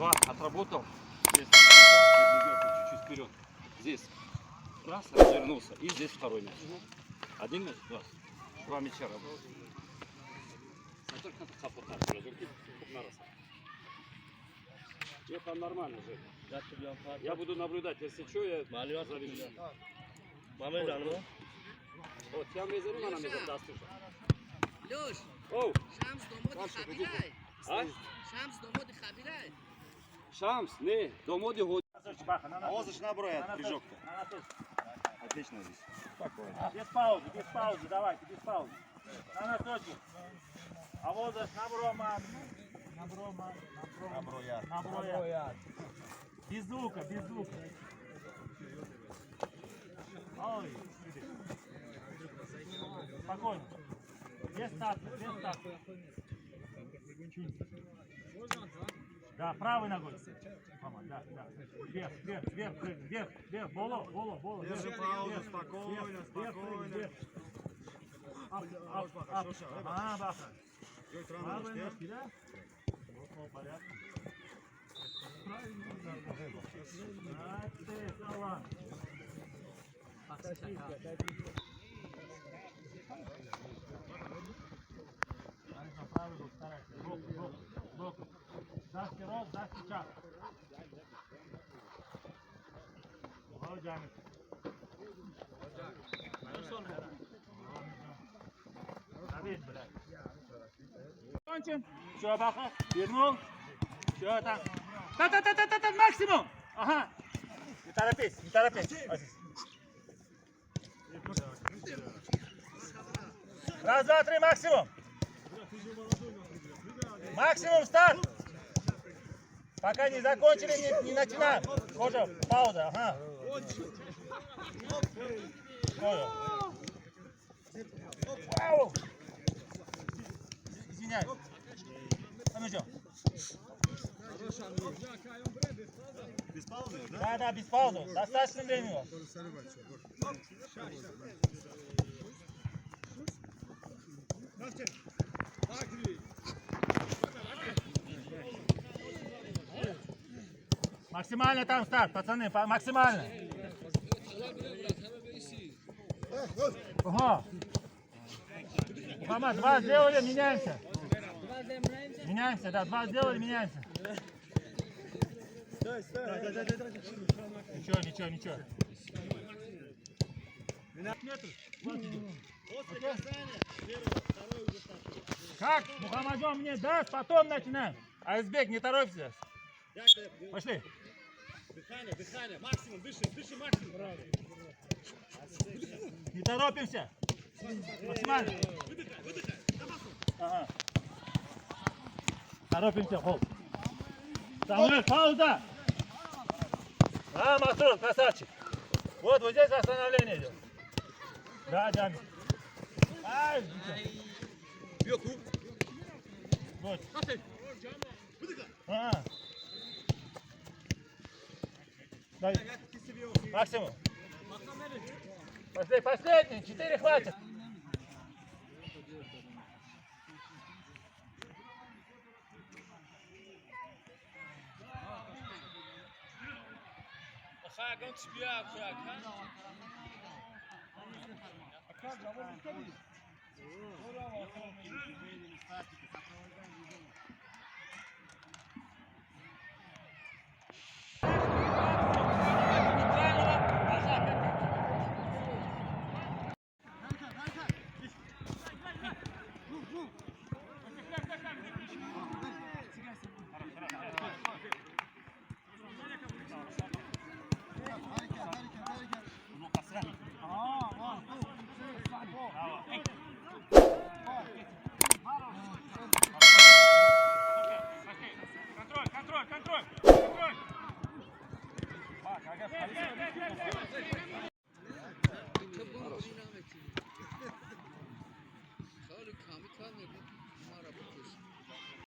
2, отработал. Здесь чуть-чуть вперед. Здесь. Раз, развернулся. И здесь второй мяч. Один мяч, два. Два мяча работают. Это нормально же. Я буду наблюдать, если что, я заведу. Вот, я мезерим, она мезер даст уже. Лёш, Оу, Шамс домоди Хабирай. а? Шамс домоди Хабирай. Шамс, не, домоди ходи. Авозыч наброет прыжок-то. Отлично здесь. Спокойно. Без паузы, давайте, без паузы. На носочек. Авозыч наброет. Наброят. Без звука. Ой. Спокойно. Без старта. Да, правой ногой. Мама, да. Вверх. Боло. Держи паузу, спокойно. Вверх. Ап. Ага, баха. Правой ножки, да? Вот, порядок. Салам. Правый рук, старайся. Руку. Даски рог, даски чап. Молодец. Давид, блядь. Кончим. Все, баха. Вернул. Все, там. Та, максимум. Ага. Не торопись. Раз, два, три, максимум. Максимум старт. Пока не закончили, не начинаем. Кожа, пауза, ага. Вау. Извиняюсь. А ну что? Без паузы, да? Да, без паузы. Достаточно времени. Максимально там старт, пацаны, максимально. Ага. Мама, два сделали, меняемся. Да, два сделали, меняемся. Ничего. Как? Мухаммадон мне даст, потом начинаем. Айзбек, не торопься. Пошли. Дыхание, максимум, дыши максимум. Не торопимся. Максимально. Выдыхай. Ага. Торопимся, хол. Самуэль, пауза. Масур, красавчик. Вот здесь остановление идет. Да, Джами. Ай, вот. Дай. Максимум. Последний, 4 хватит. Контроль.